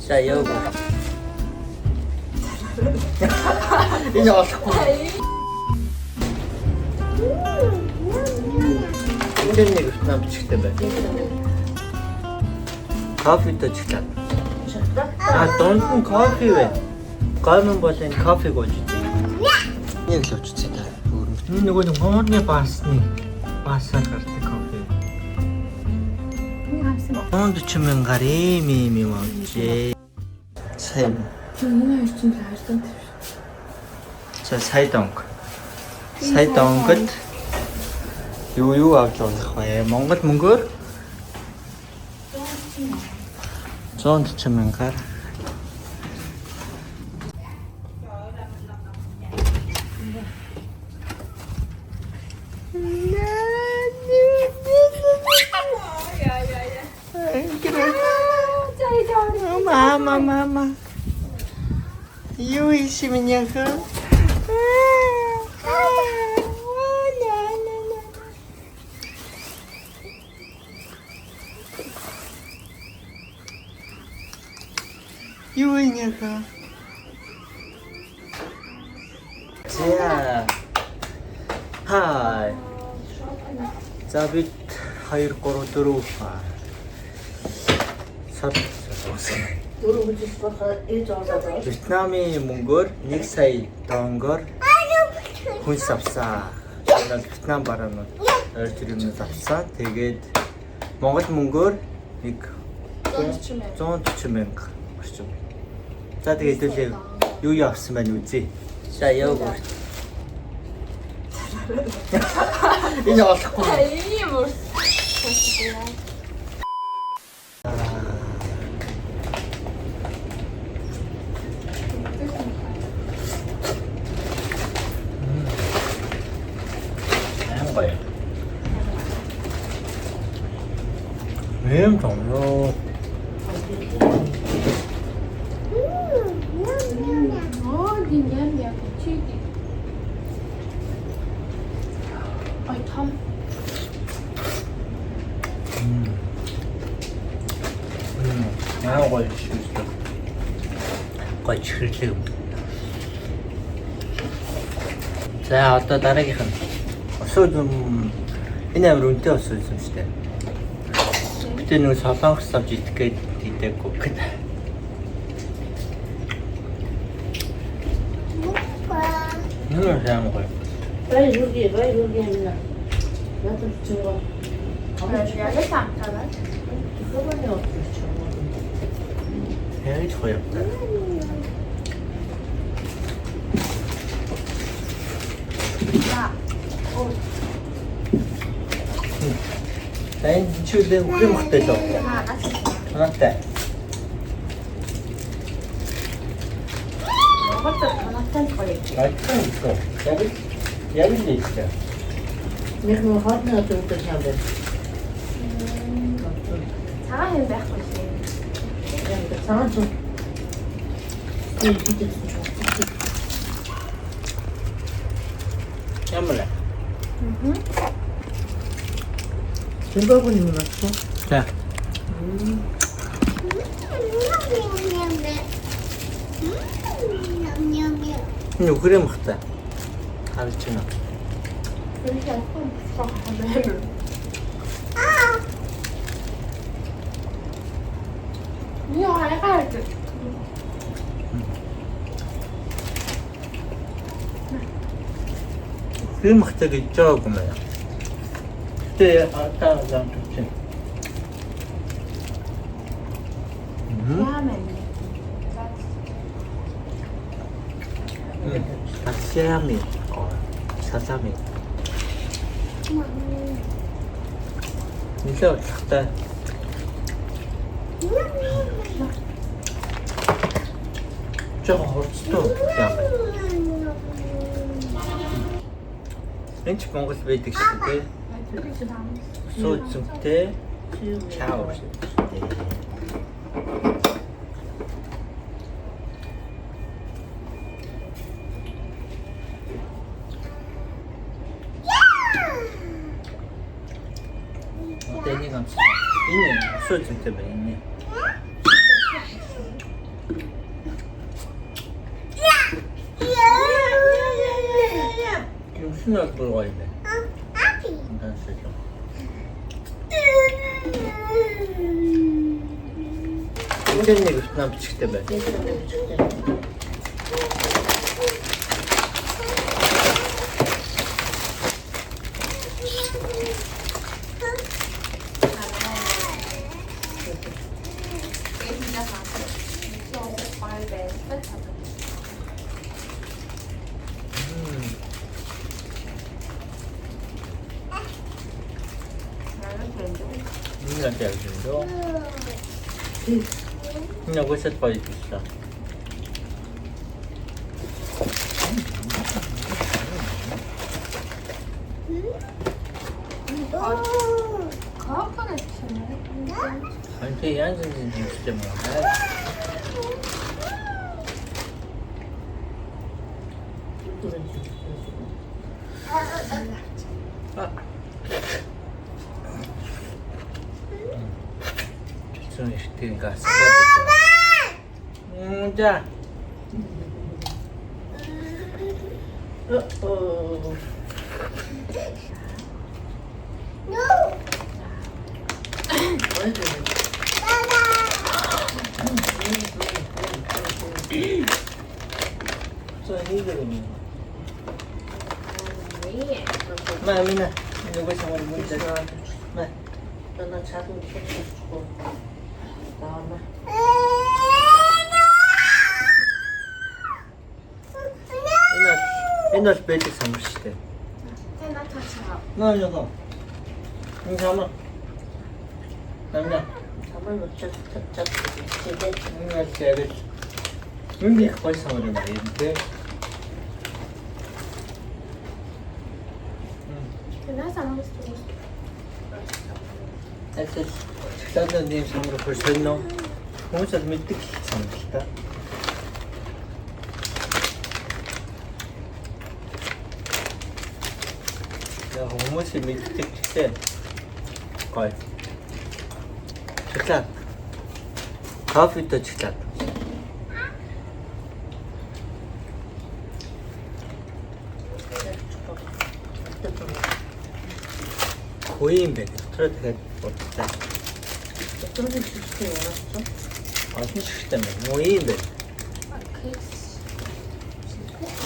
자, 여보. 이제 어떡해. 이런 얘기남 çıktı be. Kahve de çıktı. Ha, donsun kahve ve. Kahvenin başına kahve koyacaksın. Ne güzel çıktı. Ne koydun? Hamurunu bastın. Bastın kartı kahve. Onu da çimen gari mi 먹지. Sayın. 자, сайдонг. Сайдонгод юу авч болох вэ? Монгол мөнгөөр 140 мянгаар. Мама. Юу хийсэн юм яха? Юу юм яха? За. Хай. За бид 2 3 4 сар Вьетнамын мөнгөөр 1 сая донгоор хүнс авсан. Вьетнам баруунууд ойр тэрэгнээс авсан. Тэгээд Монгол мөнгөөр 140 мянга орчим. За тэгээд хэдүүлээ юу авсан байна үзье. За яваа. Энэ олохгүй. ийм үрс. Mềm trộn luôn. Ой, том. Яа гоё шүү. Гоё чихэрлэг. За одоо дараагийнх нь. Осоо юм энэ амир үнэтэй осоо юм шүү дээ. Гэтэ нэг солонгос авч идэх гээд идэггүй гэд. Яам гоё. 빨리 여기 하면 나도 저거 яг самтаа. 그거는 없죠. 향이 좋아요. 난 주대 우리 먹대죠. 하나대. Хотод танаатай гоё. 맛있어 있어. 야비도 있어. 내가 뭐 하나 좀 더 잡아. Цагаан юм байхгүй шээ. 그냥 상한 좀. 이게 짬을래. 김밥은 왔어? 자. 이거 그래 먹다. 알지나. 이렇게 약간 비싸. 이거 할까? 그래 먹다가 조금만. 그때 아까 난 좋지. 라멘. 사시미. 사사미. 진짜 작다. 저거 hortz도 라멘. Энд Монгол байдаг шүү дээ. Сүүцэнтэй чаав шүү дээ. Одоо энийг амс. Энэ сүүцэнтэй байна. нь бол гоё юм. Тасалж. Энд нэг нам бичгтэй байна. Enggak ada gitu. Ini aku set pagi bisa. Kapan açtın? Nanti yang sini sistem mana? Şunu işte gaz. Udah. Ma, Mina, ini gue sama ibu jadi. Ma, 나 자동 켜주고 나와봐. 옛날 베이직 사무실 때. 나 다쳐. 나 이거. 응, 잠아. 남자. 잠을 못 잤. 집에 응, 알겠지. 근데 거기 사무실 말인데. 나 사무실. Эцэг 식사는 님 сам으로 볼 수 있노? хүмүүсд мэддэг санагдал та. Яг хүмүүсийг мэддэг гэхдээ гоё. Шоколад. Кофетэй шоколад. 고이 юм бэ? Дотроо дахиад бодлоо. 어떤 식으로 원했어? Олон шигтэй юм. Муу юм бэ?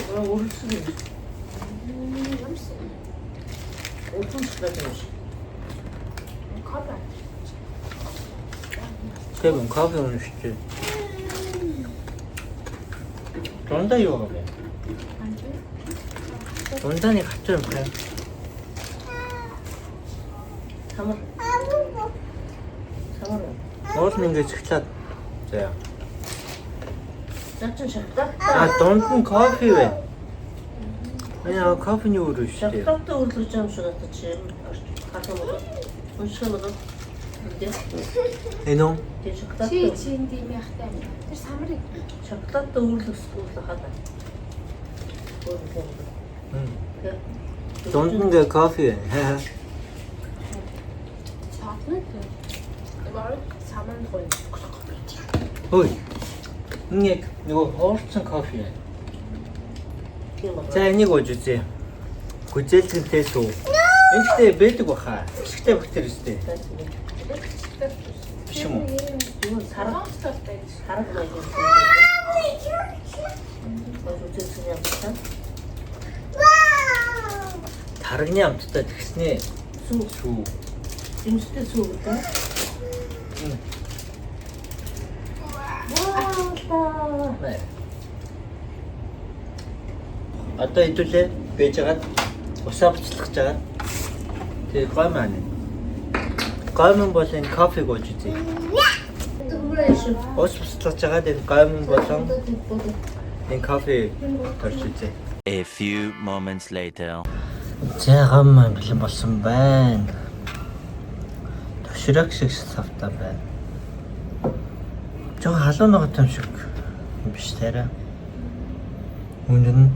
왜 오를 수도 있어? Ямс. 어떤 식으로 Kapan? 그러면 커피 오늘 쉽지. 런다 이거 그래. 런단이 갑자기 뭐야? 잠을 Уул нь ингэж шоколад. За. 짠짠 샷다. Донд нь кофе вэ? Яа, кофений өөр шүү дээ. 샷다 오르지 않으셔 나 지금 가서 먹어. унших 먹어. 근데 Энэ 그 샷다 Чи чинь тийм яхтай. Тэр самрыг 샷다 오르스고 하다. донд нь кофе вэ? цаатна. Бараг самрын гоё. Хөөе. Нэг хоорцсон кофе. За энийг ууж үзье. Гүзээлтэнтэй сүү. Энэтэй бэлэг баха. Ашигтай бактери өстэй. Биш юм уу? 이건 사람 사랑스럽 байж. 사람도 이거. 어제 그냥 비슷한 Тарганы амттай тэгснээ. 수. 임시대 수부터. 와, 네. Одоо хэдүүлээ бэж хагаад усаа буцлах жагаад тэгээ гой маань. Гоймон бол энэ кофег ууж үзье. Ус буцлах жагаад энэ гоймон болон энэ кофе төрж үзье. A few moments later. За гам маань бэлэн болсон байна. Төвшрэг шиг савтаа байна. Жоо халуун байгаа юм шиг биш тэрэ. Үнэн нь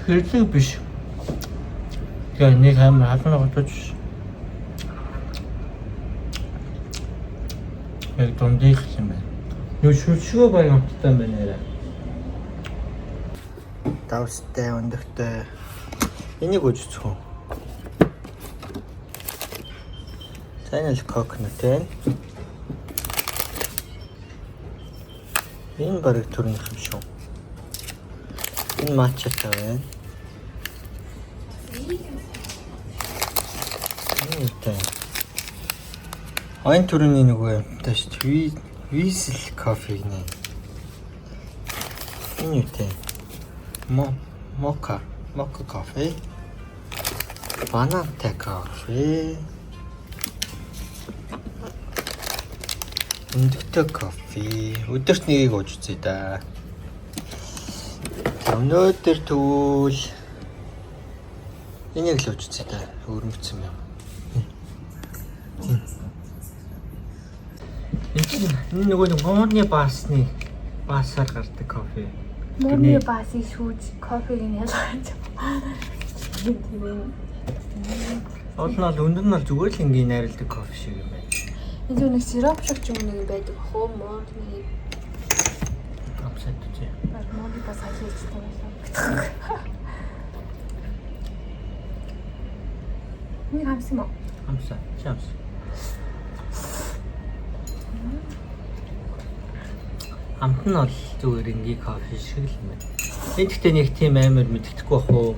хэрлэг биш. Тэгээ нэг амар халуун готож. Яг дундих юм байна. Юу шүлшгөө баян амттай байна яа. Давстай өндөгтэй. Энийг үжицгөө. Сайн л кокнот байна. Энэ барыг төрних юм шүү. Энэ матчатай байна. Үүтэй. Айн төрөний нөгөө юмтай шүү. Висел кофе гинэ. Энэ үүтэй. Мока кофе. Банантай кофе. Өндөгтэй кофе. Өдөрт нэгийг ууж үзье да. Өнөөдөр тэгвэл энийг л ууж үзье да. Өрмөцсөн юм. Энэ нөгөө муурны баасны баасаар гардаг кофе. Мөрний баасыг шүүж кофег нь ялгаж. Ол нь өндөр нь зүгээр л ингийн найрладаг кофе шиг юм байна. Энэ зөв нэг сироп шиг ч юм нэг байдаг хөө мөрний. Апсет чи. Мөрний бас хажиж байгаа. Нэг хамс юм уу? Хамсаа. Чамс. Амт нь бол зүгээр ингийн кофе шиг л юм байна. Энэ гэхдээ нэг тийм амар мэддэхгүй бах уу.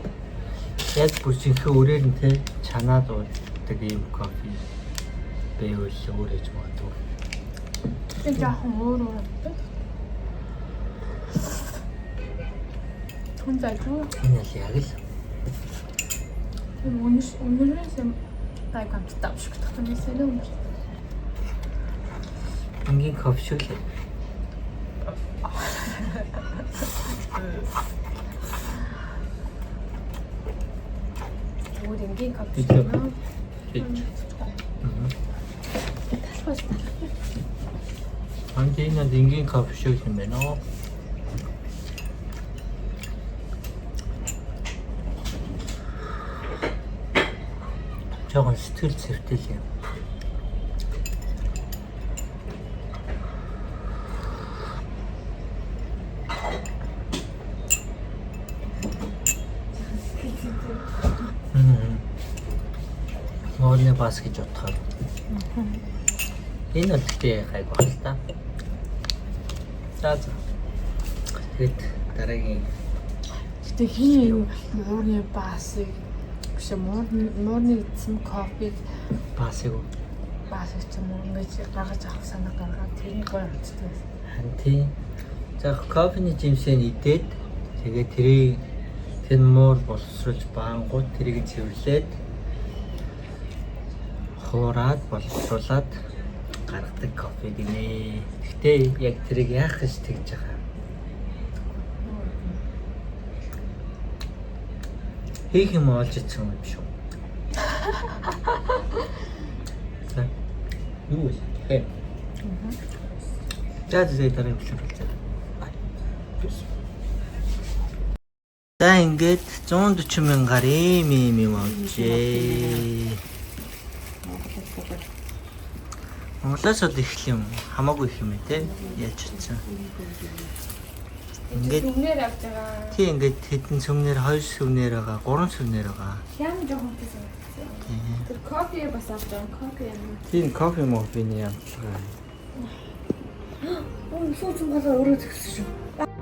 Яг бүр жинхэнэ өрөөр нь те чанаад ууддаг юм кофе байвал өөр ээж магадгүй. Тэр жоохон өөр байдаг. Түн зайгүй. Энэ л яг л Өнөөдрөөс тай гамттай авчих гэдэг юм эсвэл өндөр. ингийн кофе шиг л. Өөр ингийн кофе. Антина ингийн кофе шиг юм байна оо. Жогон сэтгэл зүйтэй юм. Морны бас гэж бодоход. Энэ үлдээ гайг баг л та. За. Тэгэд дараагийн Гэтэ хин мөрний баасыг биш мөрний эзэм кофег басыг баасыг ч юм уу ингэж гаргаж авах санаа гаргаад тэрийг гоё амттай. ханти. За кофений жимсээ идээд тэгээд тэрийг тэр муур боловсруулж баангууд тэрийг цэвэрлээд хуураад боловсруулад гаргадаг кофе гинэ. Гэхдээ яг тэрийг яах гэж тэгж байгаа. Хийх юм олж ицсэн юм шүү. За. Юу вэ? За дараагийн бүлэг болчихсон. За ингээд 140 мянгаар юм авчээ. Монголоос л их юм хамаагүй их юм те яаж утсан. Ингээд Өмнөр авч байгаа. тий ингээд хэдэн сүмнэр 2 сүмнэр байгаа 3 сүмнэр байгаа. Хям жоохон гэсэн. Тэр кофе бас авч байгаа. Кофе юм. Тийм кофе мофины юм. Оо сууч болоо өөрөө төгссөн шүү.